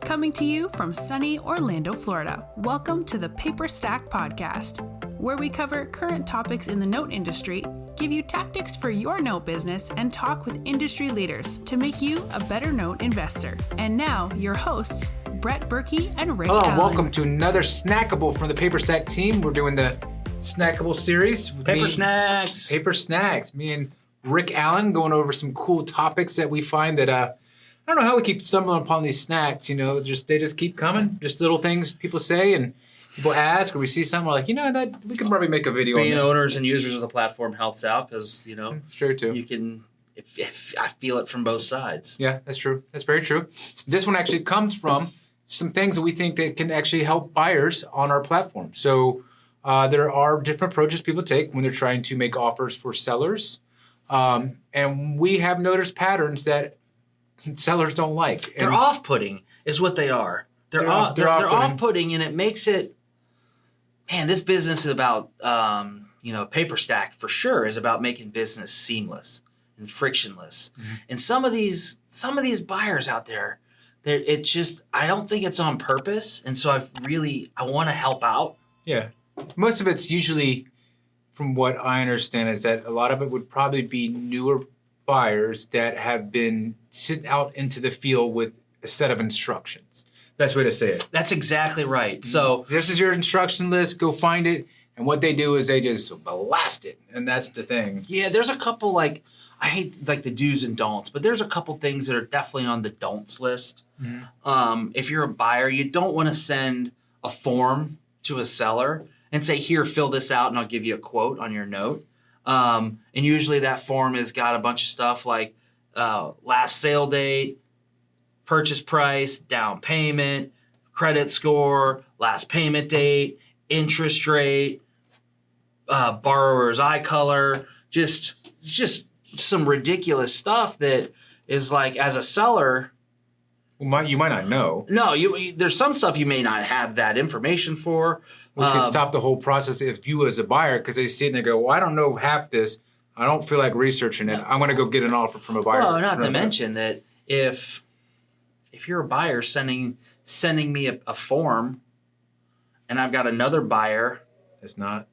Coming to you from sunny Orlando, Florida, welcome to the Paperstac podcast, where we cover current topics in the note industry, give you tactics for your note business, and talk with industry leaders to make you a better note investor. And now, your hosts, Brett Berkey and Rick Allen. Welcome to another Snackable from the Paperstac team. We're doing the Snackable series. Paper snacks. Me and Rick Allen going over some cool topics that we find that I don't know how we keep stumbling upon these snacks, they just keep coming. Just little things people say and people ask, or we see something, we're like, that we can probably make a video on that. Being owners and users of the platform helps out because, It's true too. You can, if I feel it from both sides. Yeah, that's true. That's very true. This one actually comes from some things that we think that can actually help buyers on our platform. So there are different approaches people take when they're trying to make offers for sellers. And we have noticed patterns that sellers don't like. They're off-putting is what they are. They're off-putting, and it makes it, man, this business is about, Paperstac for sure is about making business seamless and frictionless. Mm-hmm. And some of these buyers out there, it's just, I don't think it's on purpose. And so I want to help out. Yeah. Most of it's usually, from what I understand, is that a lot of it would probably be newer buyers that have been sent out into the field with a set of instructions. Best way to say it. That's exactly right. So this is your instruction list. Go find it. And what they do is they just blast it. And that's the thing. Yeah, there's a couple, I hate the do's and don'ts, but there's a couple things that are definitely on the don'ts list. Mm-hmm. If you're a buyer, you don't want to send a form to a seller and say, here, fill this out and I'll give you a quote on your note. And usually that form has got a bunch of stuff like last sale date, purchase price, down payment, credit score, last payment date, interest rate, borrower's eye color, it's just some ridiculous stuff that is like, as a seller, you might not know. No, there's some stuff you may not have that information for. Which could stop the whole process if you as a buyer, because they sit and they go, well, I don't know half this. I don't feel like researching it. I'm going to go get an offer from a buyer. Well, not to mention that if you're a buyer sending me a form and I've got another buyer that's not,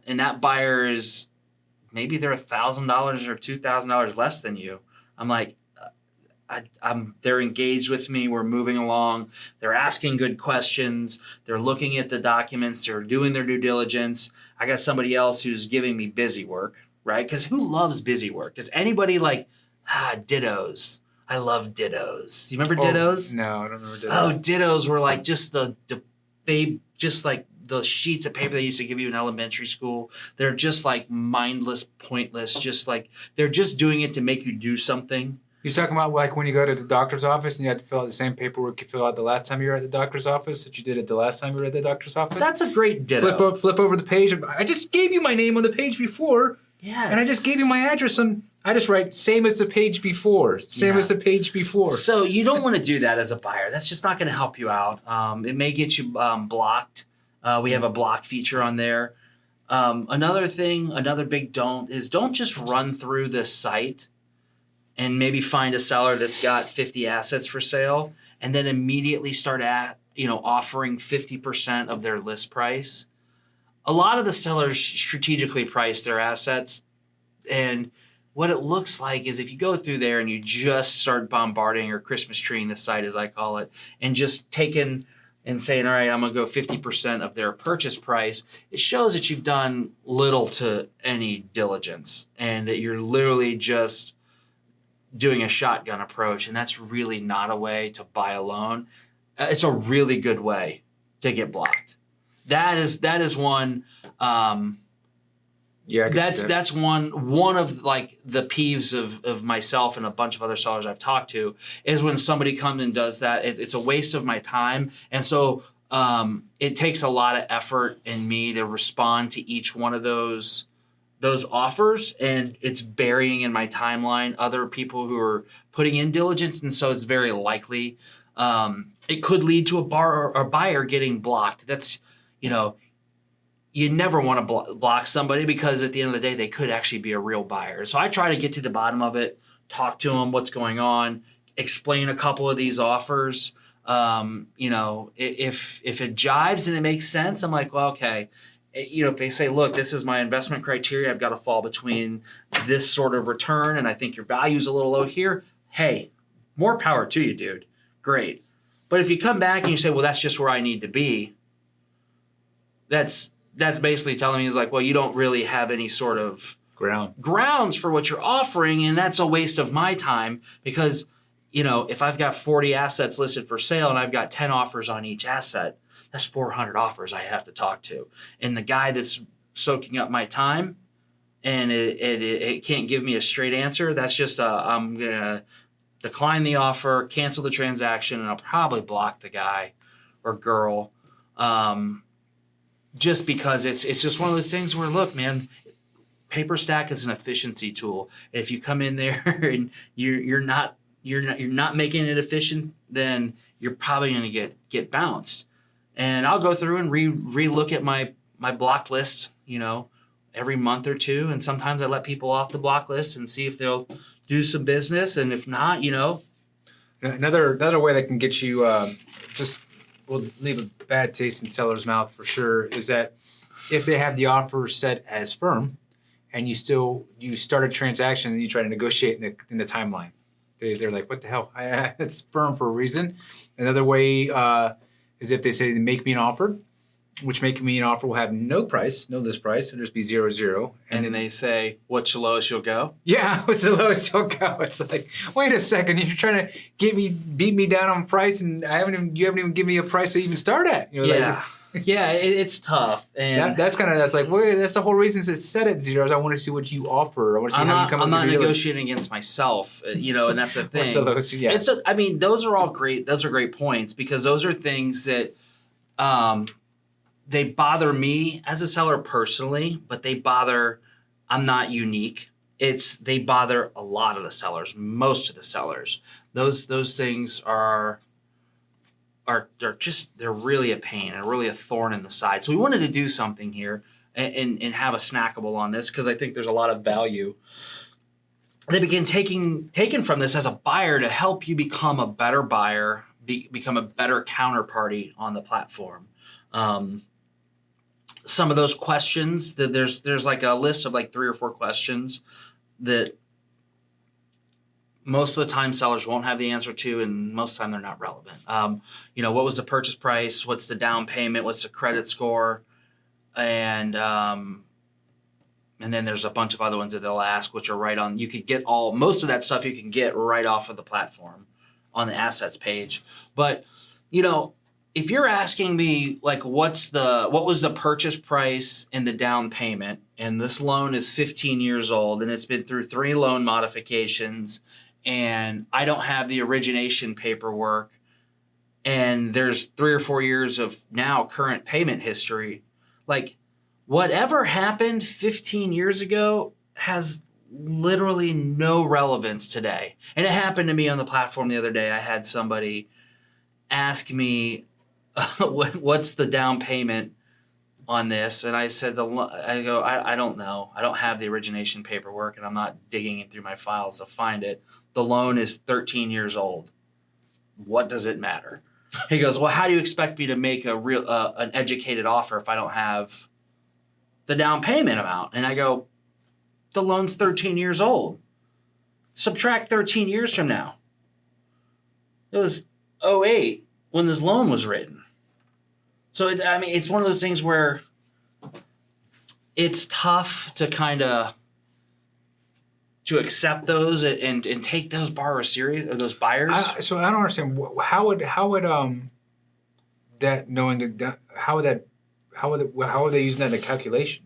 and that buyer is, maybe they're $1,000 or $2,000 less than you, I'm like, they're engaged with me. We're moving along. They're asking good questions. They're looking at the documents. They're doing their due diligence. I got somebody else who's giving me busy work, right? Because who loves busy work? Does anybody dittos? I love dittos. You remember dittos? No, I don't remember dittos. Oh, dittos were like just just like the sheets of paper they used to give you in elementary school. They're just like mindless, pointless, just like they're just doing it to make you do something. You're talking about like when you go to the doctor's office and you have to fill out the same paperwork you fill out the last time you were at the doctor's office that you did it the last time you were at the doctor's office? That's a great ditto. Flip over the page. I just gave you my name on the page before. Yes. And I just gave you my address I just write same as the page before. As the page before. So you don't want to do that as a buyer. That's just not going to help you out. It may get you blocked. We have a block feature on there. Another big don't is don't just run through this site and maybe find a seller that's got 50 assets for sale and then immediately start offering 50% of their list price. A lot of the sellers strategically price their assets, and what it looks like is if you go through there and you just start bombarding or Christmas treeing the site, as I call it, and just taking and saying, all right, I'm going to go 50% of their purchase price, it shows that you've done little to any diligence and that you're literally just doing a shotgun approach, and that's really not a way to buy a loan. It's a really good way to get blocked. That is one. That's one of like the peeves of myself and a bunch of other sellers I've talked to is when somebody comes and does that. It's a waste of my time, and so it takes a lot of effort in me to respond to each one of those offers, and it's burying in my timeline other people who are putting in diligence, and so it's very likely it could lead to a buyer getting blocked. That's, you never want to block somebody because at the end of the day, they could actually be a real buyer. So I try to get to the bottom of it, talk to them, what's going on, explain a couple of these offers, If it jives and it makes sense, I'm like, well, okay. If they say, look, this is my investment criteria, I've got to fall between this sort of return, and I think your value's a little low here. Hey, more power to you, dude. Great. But if you come back and you say, well, that's just where I need to be, that's basically telling me is like, well, you don't really have any sort of grounds for what you're offering, and that's a waste of my time because, if I've got 40 assets listed for sale and I've got 10 offers on each asset, that's 400 offers I have to talk to. And the guy that's soaking up my time and it can't give me a straight answer, that's just I'm going to decline the offer, cancel the transaction, and I'll probably block the guy or girl just because it's just one of those things where, look, man, Paperstac is an efficiency tool. If you come in there and you're not making it efficient, then you're probably going to get bounced. And I'll go through and re-look at my block list, every month or two. And sometimes I let people off the block list and see if they'll do some business. And if not, Another way that can get you will leave a bad taste in seller's mouth for sure is that if they have the offer set as firm and you start a transaction and you try to negotiate in the timeline. They're like, what the hell? It's firm for a reason. Another way is if they say, make me an offer, which making me an offer will have no list price. It'll just be 0. And then they say, what's the lowest you'll go? Yeah, what's the lowest you'll go? It's like, wait a second, you're trying to beat me down on price, and you haven't even given me a price to even start at. It's tough. And that's like, wait, that's the whole reason it's set at 0. I want to see what you offer. I want to see how you come up with I'm not negotiating against myself, and that's the thing. So those are all great. Those are great points because those are things that they bother me as a seller personally, but I'm not unique. They bother a lot of the sellers, most of the sellers. Those things are they're really a pain and really a thorn in the side. So we wanted to do something here and have a snackable on this because I think there's a lot of value that begin taken from this as a buyer to help you become a better buyer, become a better counterparty on the platform. Some of those questions that there's like a list of like 3 or 4 questions that most of the time sellers won't have the answer to, and most of the time they're not relevant. What was the purchase price? What's the down payment? What's the credit score? And then there's a bunch of other ones that they'll ask, which are right on. You could get most of that stuff you can get right off of the platform on the assets page. But, if you're asking me like what was the purchase price and the down payment, and this loan is 15 years old and it's been through 3 loan modifications, and I don't have the origination paperwork, and there's 3 or 4 years of now current payment history, like whatever happened 15 years ago has literally no relevance today. And it happened to me on the platform the other day. I had somebody ask me, what's the down payment on this? And I said, I don't know. I don't have the origination paperwork, and I'm not digging it through my files to find it. The loan is 13 years old. What does it matter? He goes, well, how do you expect me to make an educated offer if I don't have the down payment amount? And I go, the loan's 13 years old. Subtract 13 years from now. It was 2008 when this loan was written. So, it's one of those things where it's tough to kind of to accept those and take those borrowers serious, or those buyers. So I don't understand how would that knowing that how are they using that in a calculation?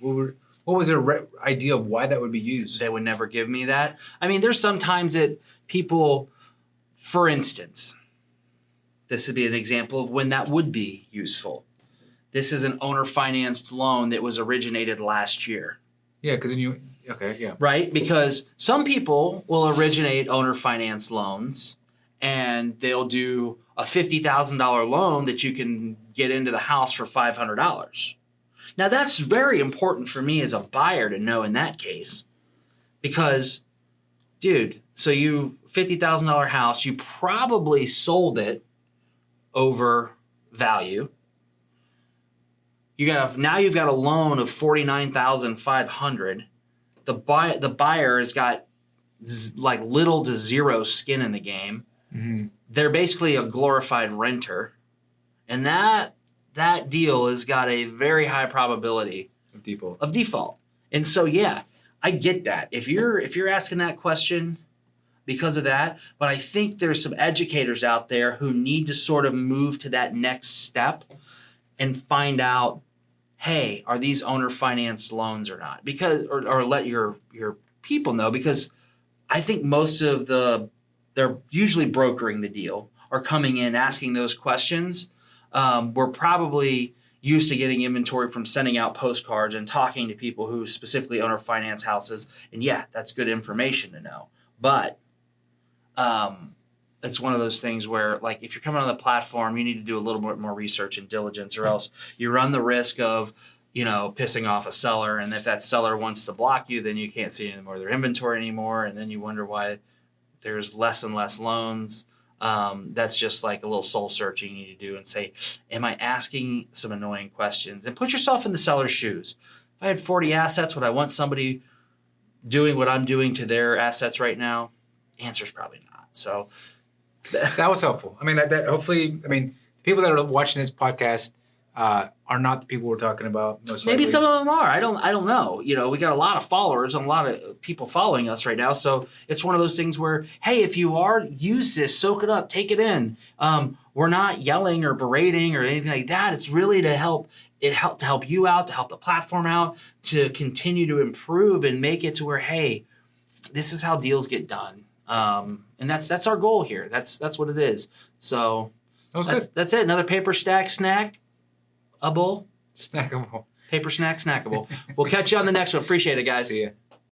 What was their idea of why that would be used? They would never give me that. There's sometimes that people, for instance, this would be an example of when that would be useful. This is an owner-financed loan that was originated last year. Yeah, because then okay, yeah. Right? Because some people will originate owner-financed loans, and they'll do a $50,000 loan that you can get into the house for $500. Now, that's very important for me as a buyer to know in that case. Because, dude, so you $50,000 house, you probably sold it over value. Now you've got a loan of $49,500. The buyer has got like little to zero skin in the game. Mm-hmm. They're basically a glorified renter, and that deal has got a very high probability of default. And so, yeah, I get that. If you're asking that question because of that, but I think there's some educators out there who need to sort of move to that next step and find out, hey, are these owner financed loans or not? Because or let your people know, because I think most of they're usually brokering the deal or coming in asking those questions. We're probably used to getting inventory from sending out postcards and talking to people who specifically owner finance houses. And yeah, that's good information to know. But it's one of those things where, like, if you're coming on the platform, you need to do a little bit more research and diligence, or else you run the risk of, pissing off a seller. And if that seller wants to block you, then you can't see any more of their inventory anymore. And then you wonder why there's less and less loans. That's just like a little soul searching you need to do and say, am I asking some annoying questions? And put yourself in the seller's shoes. If I had 40 assets, would I want somebody doing what I'm doing to their assets right now? Answer's probably not. So that was helpful. I mean, that hopefully, people that are watching this podcast are not the people we're talking about. Most Maybe likely. some of them are. I don't know. We got a lot of followers and a lot of people following us right now. So it's one of those things where, hey, if you are, use this, soak it up, take it in. We're not yelling or berating or anything like that. It's really to help you out, to help the platform out, to continue to improve and make it to where, hey, this is how deals get done. And that's our goal here. That's what it is. So that's it. Another Paperstac snackable. Snackable. Paper snackable. We'll catch you on the next one. Appreciate it, guys. See ya.